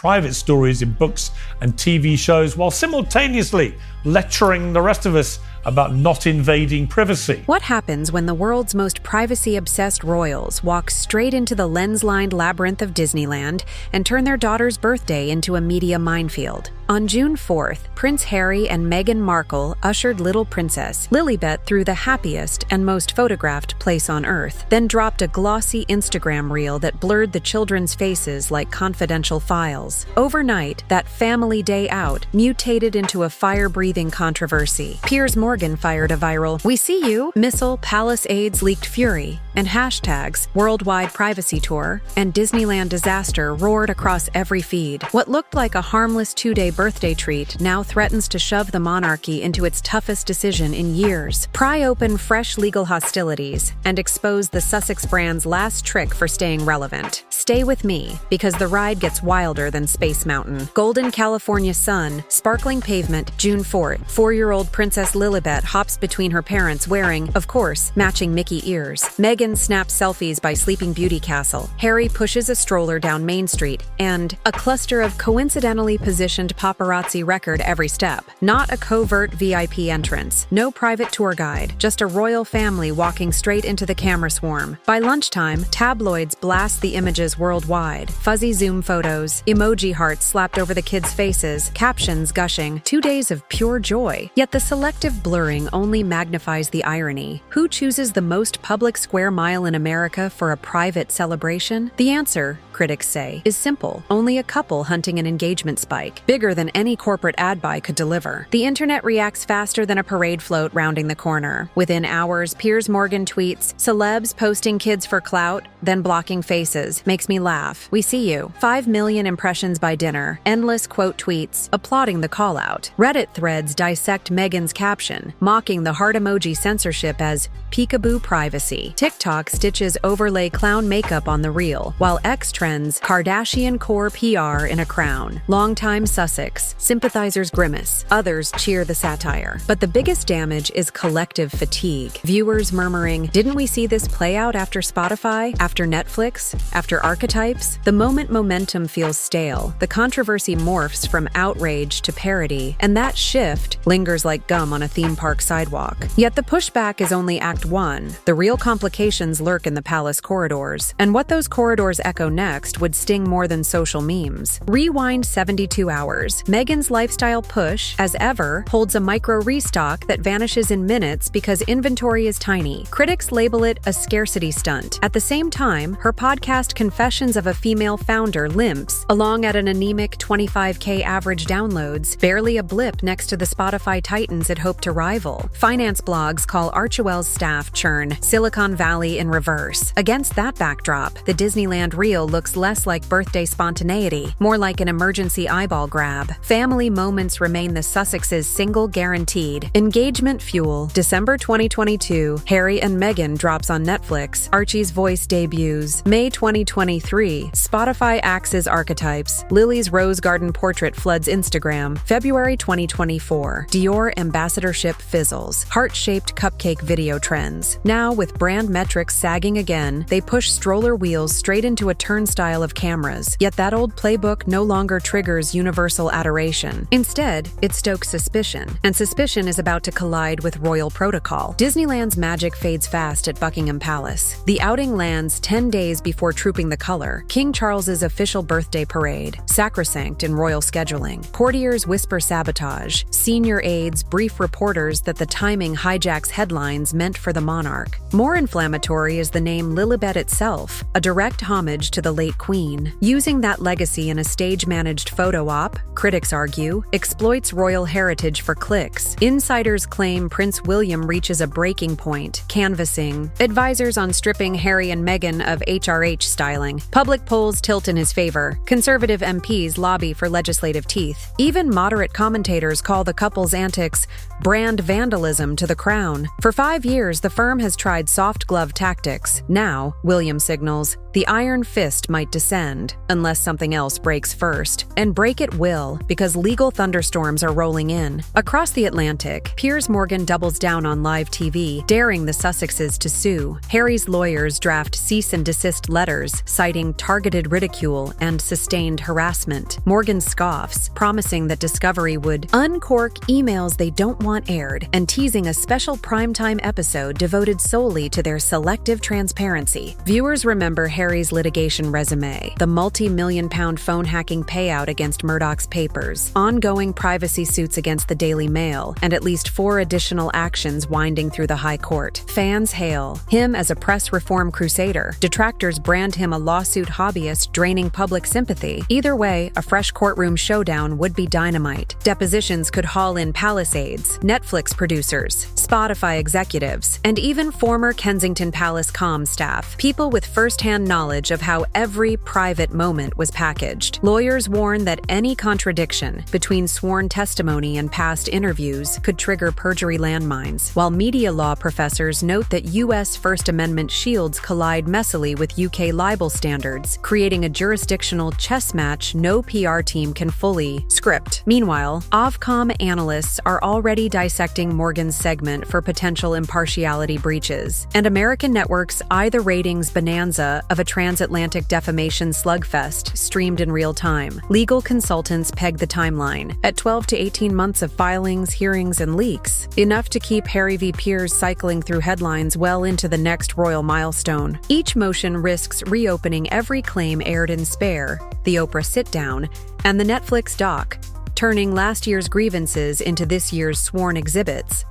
private stories in books and TV shows while simultaneously lecturing the rest of us about not invading privacy. What happens when the world's most privacy-obsessed royals walk straight into the lens-lined labyrinth of Disneyland and turn their daughter's birthday into a media minefield? On June 4th, Prince Harry and Meghan Markle ushered little Princess Lilibet through the happiest and most photographed place on Earth, then dropped a glossy Instagram reel that blurred the children's faces like confidential files. Overnight, that family day out mutated into a fire-breathing controversy. Piers Morgan fired a viral "We see you" missile, palace aides leaked fury, and hashtags "worldwide privacy tour" and "Disneyland disaster" roared across every feed. What looked like a harmless two-day birthday treat now threatens to shove the monarchy into its toughest decision in years. Pry open fresh legal hostilities and expose the Sussex brand's last trick for staying relevant. Stay with me, because the ride gets wilder than Space Mountain. Golden California sun, sparkling pavement, June 4th. 4-year-old Princess Lilibet hops between her parents wearing, of course, matching Mickey ears. Meghan snaps selfies by Sleeping Beauty Castle. Harry pushes a stroller down Main Street, and a cluster of coincidentally positioned paparazzi record every step. Not a covert VIP entrance, no private tour guide, just a royal family walking straight into the camera swarm. By lunchtime, tabloids blast the images worldwide. Fuzzy zoom photos, emoji hearts slapped over the kids' faces, captions gushing, 2 days of pure joy. Yet the selective blurring only magnifies the irony. Who chooses the most public square mile in America for a private celebration? The answer, critics say, is simple. Only a couple hunting an engagement spike, bigger than any corporate ad buy could deliver. The internet reacts faster than a parade float rounding the corner. Within hours, Piers Morgan tweets, "Celebs posting kids for clout, then blocking faces. Makes me laugh. We see you." 5 million impressions by dinner. Endless quote tweets, applauding the call-out. Reddit threads dissect Meghan's caption, mocking the heart emoji censorship as peekaboo privacy. TikTok stitches overlay clown makeup on the reel, while X trends Kardashian core PR in a crown. Longtime Sussex, sympathizers grimace, others cheer the satire. But the biggest damage is collective fatigue. Viewers murmuring, "Didn't we see this play out after Spotify, after Netflix, after archetypes?" The moment momentum feels stale, the controversy morphs from outrage to parody, and that shift lingers like gum on a theme park sidewalk. Yet the pushback is only Act 1. The real complications lurk in the palace corridors, and what those corridors echo next would sting more than social memes. Rewind 72 hours. Meghan's lifestyle push, as ever, holds a micro restock that vanishes in minutes because inventory is tiny. Critics label it a scarcity stunt. At the same time, her podcast Confessions of a Female Founder limps along at an anemic 25K average downloads, barely a blip next to the Spotify titans it hoped to rival. Finance blogs call Archewell's staff churn Silicon Valley in reverse. Against that backdrop, the Disneyland reel looks less like birthday spontaneity, more like an emergency eyeball grab. Family moments remain the Sussex's single guaranteed engagement fuel. December 2022, Harry and Meghan drops on Netflix. Archie's voice debuts. May 2023, Spotify axes archetypes. Lily's rose garden portrait floods Instagram. February 2024, Dior ambassadorship fizzles. Heart-shaped cupcake video trends. Now, with brand metrics sagging again, they push stroller wheels straight into a turnstile of cameras. Yet that old playbook no longer triggers universal adoration. Instead, it stokes suspicion, and suspicion is about to collide with royal protocol. Disneyland's magic fades fast at Buckingham Palace. The outing lands 10 days before Trooping the Color, King Charles's official birthday parade, sacrosanct in royal scheduling. Courtiers whisper sabotage. Senior aides brief reporters that the timing hijacks headlines meant for the monarch. More inflammatory is the name Lilibet itself, a direct homage to the late queen. Using that legacy in a stage-managed photo op, critics argue, exploits royal heritage for clicks. Insiders claim Prince William reaches a breaking point, canvassing. Advisors on stripping Harry and Meghan of HRH styling. Public polls tilt in his favor. Conservative MPs lobby for legislative teeth. Even moderate commentators call the couple's antics brand vandalism to the crown. For 5 years, the firm has tried soft glove tactics. Now, William signals, The iron fist might descend, unless something else breaks first, and break it will, because legal thunderstorms are rolling in. Across the Atlantic, Piers Morgan doubles down on live TV, daring the Sussexes to sue. Harry's lawyers draft cease and desist letters, citing targeted ridicule and sustained harassment. Morgan scoffs, promising that Discovery would uncork emails they don't want aired, and teasing a special primetime episode devoted solely to their selective transparency. Viewers remember Harry's litigation resume, the multi-million-pound phone hacking payout against Murdoch's papers, ongoing privacy suits against the Daily Mail, and at least 4 additional actions winding through the High Court. Fans hail him as a press reform crusader. Detractors brand him a lawsuit hobbyist draining public sympathy. Either way, a fresh courtroom showdown would be dynamite. Depositions could haul in Palisades, Netflix producers, Spotify executives, and even former Kensington Palace comm staff. People with first-hand knowledge of how every private moment was packaged. Lawyers warn that any contradiction between sworn testimony and past interviews could trigger perjury landmines, while media law professors note that U.S. First Amendment shields collide messily with UK libel standards, creating a jurisdictional chess match no PR team can fully script. Meanwhile, Ofcom analysts are already dissecting Morgan's segment for potential impartiality breaches, and American networks eye the ratings bonanza of a transatlantic defamation slugfest streamed in real time. Legal consultants peg the timeline at 12 to 18 months of filings, hearings, and leaks, enough to keep Harry v. Piers cycling through headlines well into the next royal milestone. Each motion risks reopening every claim aired in Spare, the Oprah sit-down, and the Netflix doc, turning last year's grievances into this year's sworn exhibits.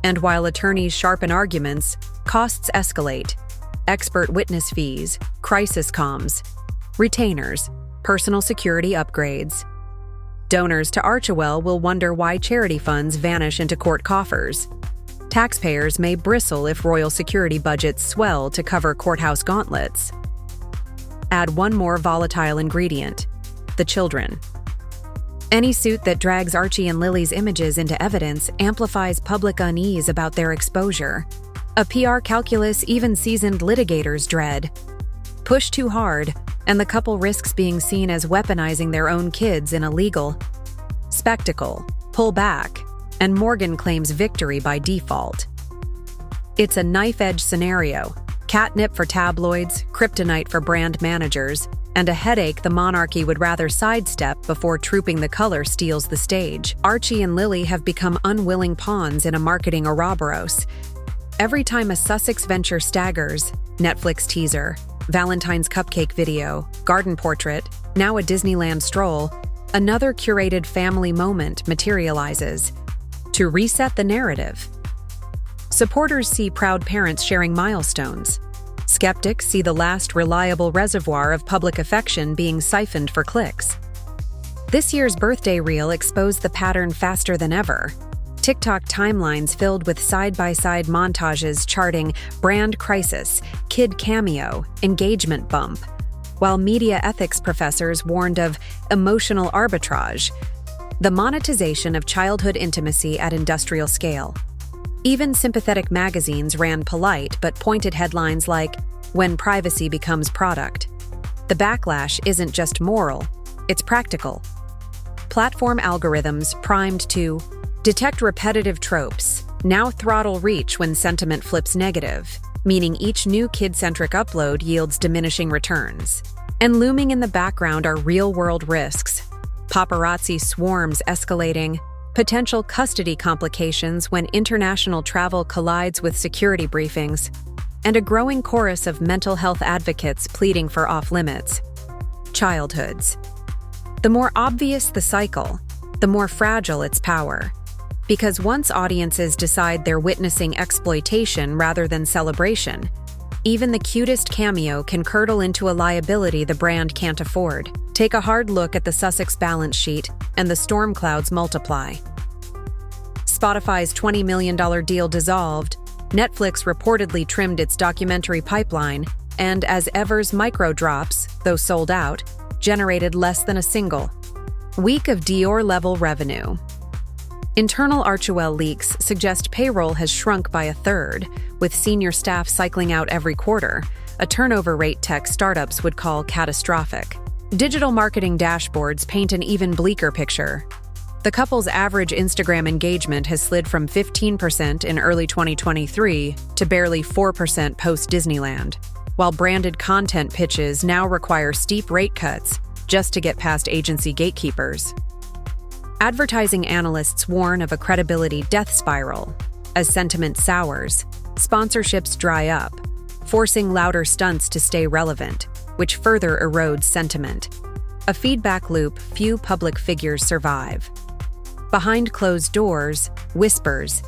And while attorneys sharpen arguments, costs escalate. Expert witness fees, crisis comms, retainers, personal security upgrades. Donors to Archewell will wonder why charity funds vanish into court coffers. Taxpayers may bristle if royal security budgets swell to cover courthouse gauntlets. Add one more volatile ingredient: the children. Any suit that drags Archie and Lily's images into evidence amplifies public unease about their exposure. A PR calculus even seasoned litigators dread. Push too hard, and the couple risks being seen as weaponizing their own kids in a legal spectacle. Pull back, and Morgan claims victory by default. It's a knife-edge scenario: catnip for tabloids, kryptonite for brand managers, and a headache the monarchy would rather sidestep before Trooping the Color steals the stage. Archie and Lily have become unwilling pawns in a marketing Ouroboros. Every time a Sussex venture staggers, Netflix teaser, Valentine's cupcake video, garden portrait, now a Disneyland stroll, another curated family moment materializes to reset the narrative. Supporters see proud parents sharing milestones. Skeptics see the last reliable reservoir of public affection being siphoned for clicks. This year's birthday reel exposed the pattern faster than ever. TikTok timelines filled with side-by-side montages charting brand crisis, kid cameo, engagement bump, while media ethics professors warned of emotional arbitrage, the monetization of childhood intimacy at industrial scale. Even sympathetic magazines ran polite but pointed headlines like, "When privacy becomes product." The backlash isn't just moral, it's practical. Platform algorithms primed to detect repetitive tropes now throttle reach when sentiment flips negative, meaning each new kid-centric upload yields diminishing returns. And looming in the background are real-world risks: paparazzi swarms escalating, potential custody complications when international travel collides with security briefings, and a growing chorus of mental health advocates pleading for off-limits. Childhoods. The more obvious the cycle, the more fragile its power. Because once audiences decide they're witnessing exploitation rather than celebration, even the cutest cameo can curdle into a liability the brand can't afford. Take a hard look at the Sussex balance sheet, and the storm clouds multiply. Spotify's $20 million deal dissolved, Netflix reportedly trimmed its documentary pipeline, and as ever's micro drops, though sold out, generated less than a single. Week of Dior-level revenue. Internal Archewell leaks suggest payroll has shrunk by a third, with senior staff cycling out every quarter, a turnover rate tech startups would call catastrophic. Digital marketing dashboards paint an even bleaker picture. The couple's average Instagram engagement has slid from 15% in early 2023 to barely 4% post-Disneyland, while branded content pitches now require steep rate cuts just to get past agency gatekeepers. Advertising analysts warn of a credibility death spiral. As sentiment sours, sponsorships dry up, forcing louder stunts to stay relevant, which further erodes sentiment. A feedback loop few public figures survive. Behind closed doors, whispers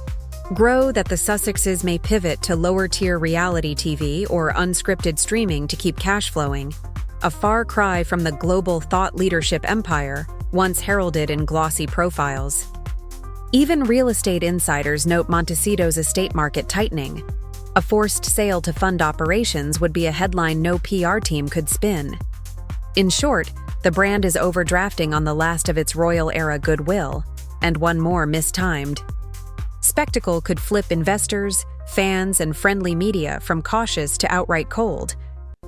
grow that the Sussexes may pivot to lower-tier reality TV or unscripted streaming to keep cash flowing, a far cry from the global thought leadership empire once heralded in glossy profiles. Even real estate insiders note Montecito's estate market tightening. A forced sale to fund operations would be a headline no PR team could spin. In short, the brand is overdrafting on the last of its royal-era goodwill, and one more mistimed. Spectacle could flip investors, fans, and friendly media from cautious to outright cold,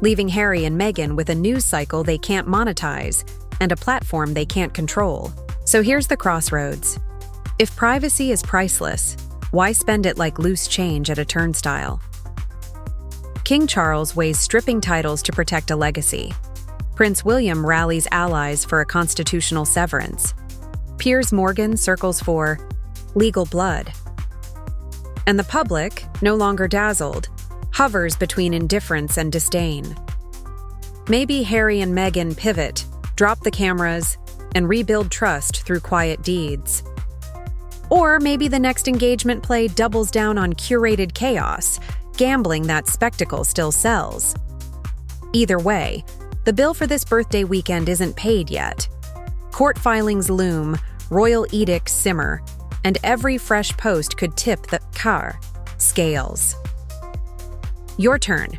leaving Harry and Meghan with a news cycle they can't monetize and a platform they can't control. So here's the crossroads. If privacy is priceless, why spend it like loose change at a turnstile? King Charles weighs stripping titles to protect a legacy. Prince William rallies allies for a constitutional severance. Piers Morgan circles for legal blood. And the public, no longer dazzled, hovers between indifference and disdain. Maybe Harry and Meghan pivot, drop the cameras, and rebuild trust through quiet deeds. Or maybe the next engagement play doubles down on curated chaos, gambling that spectacle still sells. Either way, the bill for this birthday weekend isn't paid yet. Court filings loom, royal edicts simmer, and every fresh post could tip the scales. Your turn.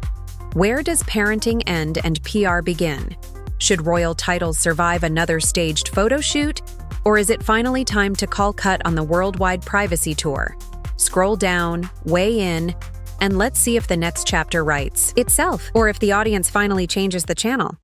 Where does parenting end and PR begin? Should royal titles survive another staged photo shoot? Or is it finally time to call cut on the worldwide privacy tour? Scroll down, weigh in, and let's see if the next chapter writes itself, or if the audience finally changes the channel.